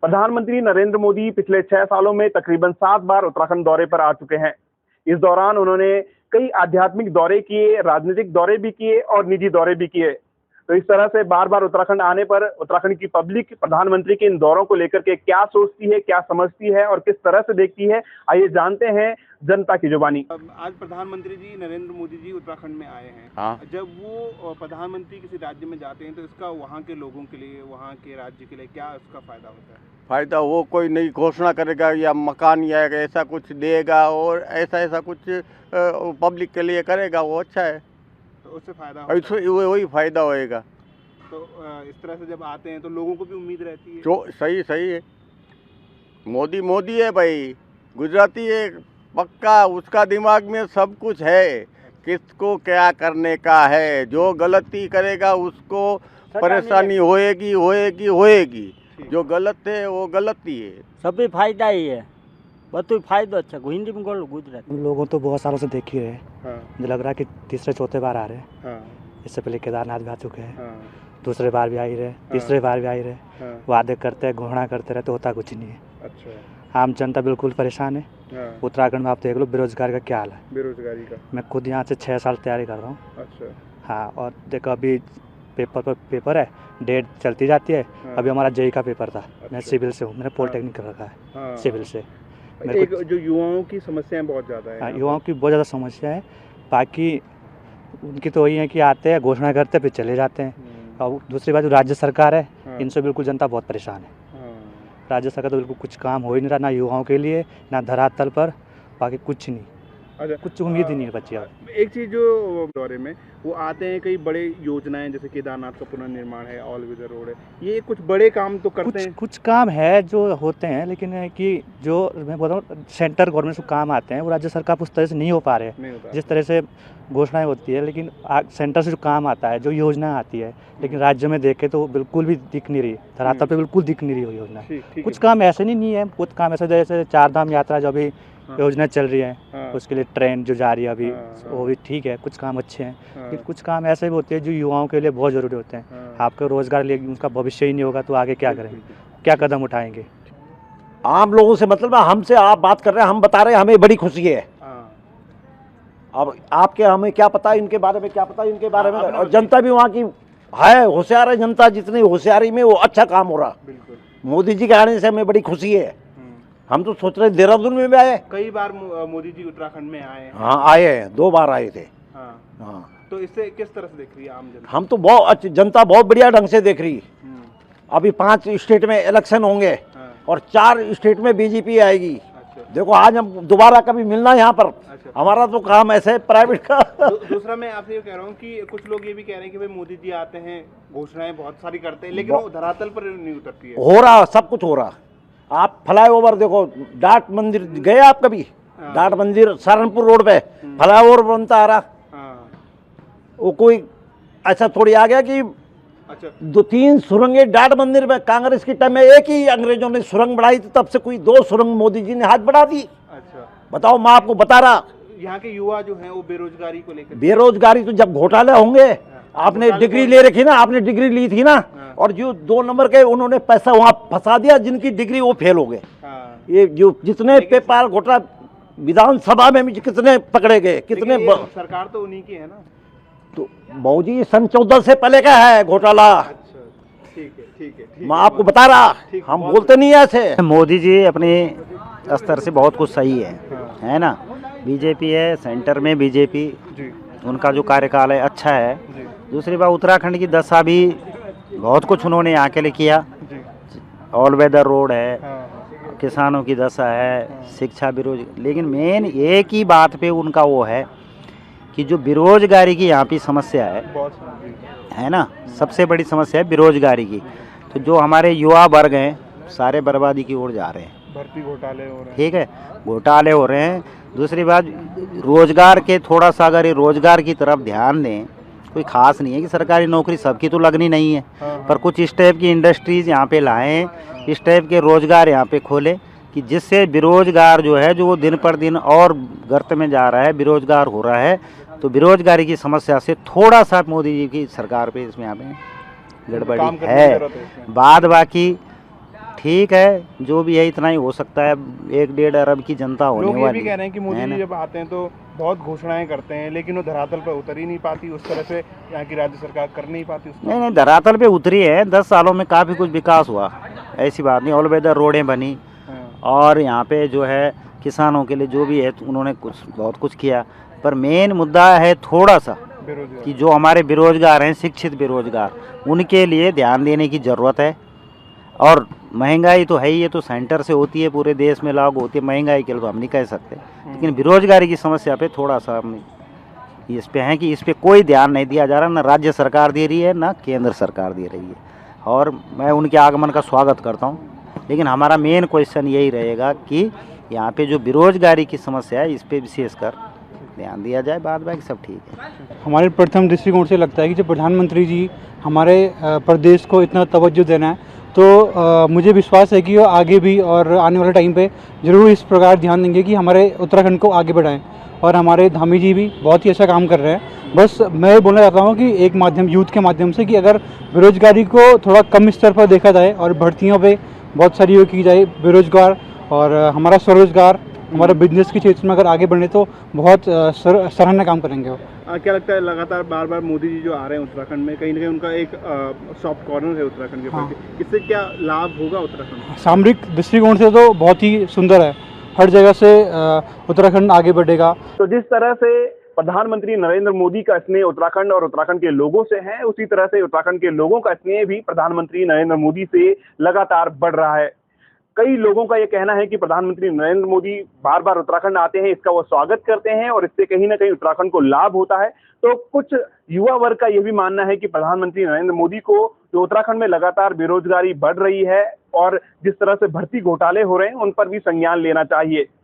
प्रधानमंत्री नरेंद्र मोदी पिछले 6 सालों में तकरीबन 7 बार उत्तराखंड दौरे पर आ चुके हैं। इस दौरान उन्होंने कई आध्यात्मिक दौरे किए, राजनीतिक दौरे भी किए और निजी दौरे भी किए। तो इस तरह से बार-बार उत्तराखंड आने पर उत्तराखंड की पब्लिक प्रधानमंत्री के इन दौरों को लेकर के क्या सोचती है, क्या समझती है और किस तरह से देखती है, आइए जानते हैं जनता की जुबानी। आज प्रधानमंत्री जी नरेंद्र मोदी जी उत्तराखंड में आए हैं। हाँ। जब वो प्रधानमंत्री किसी राज्य में जाते हैं तो इसका वहाँ के लोगों के लिए, वहाँ के राज्य के लिए क्या उसका फायदा होता है? फायदा वो कोई नई घोषणा करेगा या मकान या ऐसा कुछ देगा और ऐसा कुछ पब्लिक के लिए करेगा, वो अच्छा है। तो उससे फायदा होता है। वही फायदा होएगा। तो इस तरह से जब आते हैं तो लोगों को भी उम्मीद रहती है। जो सही है। मोदी है भाई, गुजराती है पक्का, उसका दिमाग में सब कुछ है, किसको क्या करने का है। जो गलती करेगा उसको परेशानी होएगी। जो गलत है वो गलत ही है। सब भी फायदा ही है, બધું फायदा अच्छा। हिंदी में बोलो गुजराती। हम लोगों तो बहुत सालों से देख ही रहे हैं। हाँ। मुझे लग रहा है कि तीसरे चौथे बार आ रहे हैं। हाँ। इससे पहले केदारनाथ भी आ चुके हैं। हाँ। दूसरे बार भी आ ही रहे, तीसरे बार भी आ ही रहे। हाँ। वादे करते हैं, घोषणा करते रहते, होता कुछ नहीं है। अच्छा। आम जनता बिल्कुल परेशान है। हाँ। उत्तराखंड में आप देख लो बेरोजगारी का क्या हाल है। बेरोजगारी का। मैं खुद यहाँ से 6 साल तैयारी कर रहा हूँ। अच्छा। हाँ, और देखो अभी पेपर है, डेट चलती जाती है। हाँ। अभी हमारा जेई का पेपर था। मैं अच्छा। सिविल से हूँ, मैंने पॉलिटेक्निक कर रखा है। हाँ। सिविल से एक जो युवाओं की समस्याएं बहुत ज़्यादा है। हाँ, युवाओं की बहुत ज़्यादा समस्या है। बाकी उनकी तो वही है कि आते हैं, घोषणा करते हैं, फिर चले जाते हैं। और दूसरी बात राज्य सरकार है, हाँ। इनसे बिल्कुल जनता बहुत परेशान है। हाँ। राज्य सरकार तो बिल्कुल कुछ काम हो ही नहीं रहा, ना युवाओं के लिए, ना धरातल पर, बाकी कुछ नहीं, अच्छा। कुछ उम्मीद ही नहीं है बच्चे। अब एक चीज़ जो दौरे में वो आते हैं, कई बड़े योजनाएं जैसे केदारनाथ का पुनर्निर्माण है, ऑल वेदर रोड है, ये कुछ बड़े काम तो करते हैं। कुछ काम है जो होते हैं, लेकिन है कि जो मैं बोल रहा हूँ सेंटर गवर्नमेंट से काम आते हैं वो राज्य सरकार उस तरह से नहीं हो पा रहे हैं। जिस तरह से घोषणाएं होती है, लेकिन सेंटर से जो काम आता है, जो योजना आती है, लेकिन राज्य में देखे तो बिल्कुल भी दिख नहीं रही, धरातल पे बिल्कुल दिख नहीं रही वो योजना। कुछ काम ऐसे नहीं है, कुछ काम ऐसे जैसे 4 धाम यात्रा जो अभी योजना चल रही है। हाँ। उसके उसके लिए ट्रेन जो जा रही है अभी, हाँ। वो भी ठीक है, कुछ काम अच्छे हैं। हाँ। लेकिन कुछ काम ऐसे भी होते हैं जो युवाओं के लिए बहुत ज़रूरी होते हैं। हाँ। आपका रोजगार लिए उनका भविष्य ही नहीं होगा तो आगे क्या करेंगे, क्या कदम उठाएंगे। आम लोगों से मतलब हमसे आप बात कर रहे हैं, हम बता रहे हैं, हमें बड़ी खुशी है। हाँ। अब आपके हमें क्या पता इनके बारे में, क्या पता इनके बारे में। और जनता भी वहाँ की है, होशियार है जनता, जितनी होशियारी में वो अच्छा काम हो रहा। बिल्कुल। मोदी जी के आने से हमें बड़ी खुशी है। हम तो सोच रहे देहरादून में भी आए। कई बार मोदी जी उत्तराखंड में आए हैं। हाँ, आए हैं, 2 बार आए थे। हाँ। हाँ, तो इससे किस तरह से देख रही है आम जनता? हम तो बहुत अच्छी जनता बहुत बढ़िया ढंग से देख रही। अभी 5 स्टेट में इलेक्शन होंगे। हाँ। और 4 स्टेट में बीजेपी आएगी। अच्छा। देखो आज हम दोबारा कभी मिलना यहाँ पर। अच्छा। हमारा तो काम ऐसे है प्राइवेट का। दूसरा मैं आपसे ये कह रहा हूँ कि कुछ लोग ये भी कह रहे हैं कि भाई मोदी जी आते हैं, घोषणाएं बहुत सारी करते हैं, लेकिन वो धरातल पर नहीं उतरती है। हो रहा, सब कुछ हो रहा। आप फ्लाईओवर देखो, डाट मंदिर गए आप कभी? हाँ। डाट मंदिर सहारनपुर रोड पे फ्लाईओवर बनता आ रहा। हाँ। वो कोई ऐसा थोड़ी आ गया कि अच्छा। 2-3 सुरंगें डाट मंदिर में कांग्रेस के टाइम में एक ही अंग्रेजों ने सुरंग बढ़ाई थी, तब से कोई 2 सुरंग मोदी जी ने हाथ बढ़ा दी। अच्छा। बताओ, मैं आपको बता रहा। यहाँ के युवा जो हैं वो बेरोजगारी को लेकर, बेरोजगारी तो जब घोटाले होंगे, आपने डिग्री ले रखी ना, आपने डिग्री ली थी ना, और जो 2 नंबर के उन्होंने पैसा वहां फंसा दिया, जिनकी डिग्री वो फेल हो गए। हाँ। ये जो जितने पेपर घोटाला विधानसभा में भी कितने पकड़े गए, कितने सरकार तो उन्हीं की है ना। तो मौजी सन 14 से पहले का है घोटाला। अच्छा। ठीक है। मैं आपको बता रहा, हम बोलते नहीं ऐसे। मोदी जी अपने स्तर से बहुत कुछ सही है ना। बीजेपी है, सेंटर में बीजेपी, उनका जो कार्यकाल है अच्छा है। दूसरी बात, उत्तराखंड की दशा भी बहुत कुछ उन्होंने यहाँ के लिए किया। ऑल वेदर रोड है, किसानों की दशा है, शिक्षा, बेरोजगारी। लेकिन मेन एक ही बात पे उनका वो है कि जो बेरोजगारी की यहाँ की समस्या है ना, सबसे बड़ी समस्या है बेरोजगारी की। तो जो हमारे युवा वर्ग हैं सारे बर्बादी की ओर जा रहे हैं। भर्ती घोटाले हो रहे हैं। ठीक है, घोटाले हो रहे हैं। दूसरी बात, रोजगार के थोड़ा सा अगर ये रोजगार की तरफ ध्यान दें, कोई खास नहीं है कि सरकारी नौकरी सबकी तो लगनी नहीं है। पर कुछ इस टाइप की इंडस्ट्रीज यहाँ पे लाएं, इस टाइप के रोजगार यहाँ पे खोलें कि जिससे बेरोजगार जो है, जो वो दिन पर दिन और गर्त में जा रहा है, बेरोजगार हो रहा है। तो बेरोजगारी की समस्या से थोड़ा सा मोदी जी की सरकार पे इसमें यहाँ पे गड़बड़ी है। बाद बाकी ठीक है, जो भी है इतना ही हो सकता है। 1-1.5 अरब की जनता होने लोग ये वाली भी कह रहे हैं कि मोदी है जी ना। जब आते हैं तो बहुत घोषणाएं करते हैं, लेकिन वो धरातल पर उतर ही नहीं पाती, उस तरह से यहाँ की राज्य सरकार कर नहीं पाती उसको। नहीं, धरातल पे उतरी है। 10 सालों में काफ़ी कुछ विकास हुआ, ऐसी बात नहीं। ऑल वेदर रोडें बनी हाँ, और यहाँ पे जो है किसानों के लिए जो भी है उन्होंने बहुत कुछ किया। पर मेन मुद्दा है थोड़ा सा बेरोजगार। कि जो हमारे बेरोजगार हैं, शिक्षित बेरोजगार, उनके लिए ध्यान देने की ज़रूरत है। और महंगाई तो है ही, ये तो सेंटर से होती है, पूरे देश में लागू होती है। महंगाई के लिए तो हम नहीं कह सकते, लेकिन बेरोजगारी की समस्या पे थोड़ा सा हम इस पे हैं कि इस पे कोई ध्यान नहीं दिया जा रहा। ना राज्य सरकार दे रही है, ना केंद्र सरकार दे रही है। और मैं उनके आगमन का स्वागत करता हूँ, लेकिन हमारा मेन क्वेश्चन यही रहेगा कि यहाँ पे जो बेरोजगारी की समस्या है, इस पे विशेषकर ध्यान दिया जाए। बाद बाकी सब ठीक है। हमारे प्रथम दृष्टिकोण से लगता है कि जब प्रधानमंत्री जी हमारे प्रदेश को इतना तवज्जो देना है, तो मुझे विश्वास है कि वो आगे भी और आने वाले टाइम पे ज़रूर इस प्रकार ध्यान देंगे कि हमारे उत्तराखंड को आगे बढ़ाएं। और हमारे धामी जी भी बहुत ही अच्छा काम कर रहे हैं। बस मैं बोलना चाहता हूँ कि एक माध्यम यूथ के माध्यम से कि अगर बेरोजगारी को थोड़ा कम स्तर पर देखा जाए और भर्तियों पे बहुत सारी वो की जाए बेरोजगार, और हमारा स्वरोजगार, हमारा बिजनेस के क्षेत्र में अगर आगे बढ़े तो बहुत सराहनीय काम करेंगे वो। क्या लगता है, लगातार बार बार मोदी जी जो आ रहे हैं उत्तराखंड में, कहीं ना कहीं उनका एक सॉफ्ट कॉर्नर है उत्तराखंड के हाँ। प्रति, इससे क्या लाभ होगा उत्तराखंड? सामरिक दृष्टिकोण से तो बहुत ही सुंदर है, हर जगह से उत्तराखंड आगे बढ़ेगा। तो जिस तरह से प्रधानमंत्री नरेंद्र मोदी का स्नेह उत्तराखंड और उत्तराखंड के लोगों से है, उसी तरह से उत्तराखंड के लोगों का स्नेह भी प्रधानमंत्री नरेंद्र मोदी से लगातार बढ़ रहा है। कई लोगों का यह कहना है कि प्रधानमंत्री नरेंद्र मोदी बार बार उत्तराखंड आते हैं, इसका वो स्वागत करते हैं और इससे कहीं ना कहीं उत्तराखंड को लाभ होता है। तो कुछ युवा वर्ग का यह भी मानना है कि प्रधानमंत्री नरेंद्र मोदी को जो उत्तराखंड में लगातार बेरोजगारी बढ़ रही है और जिस तरह से भर्ती घोटाले हो रहे हैं, उन पर भी संज्ञान लेना चाहिए।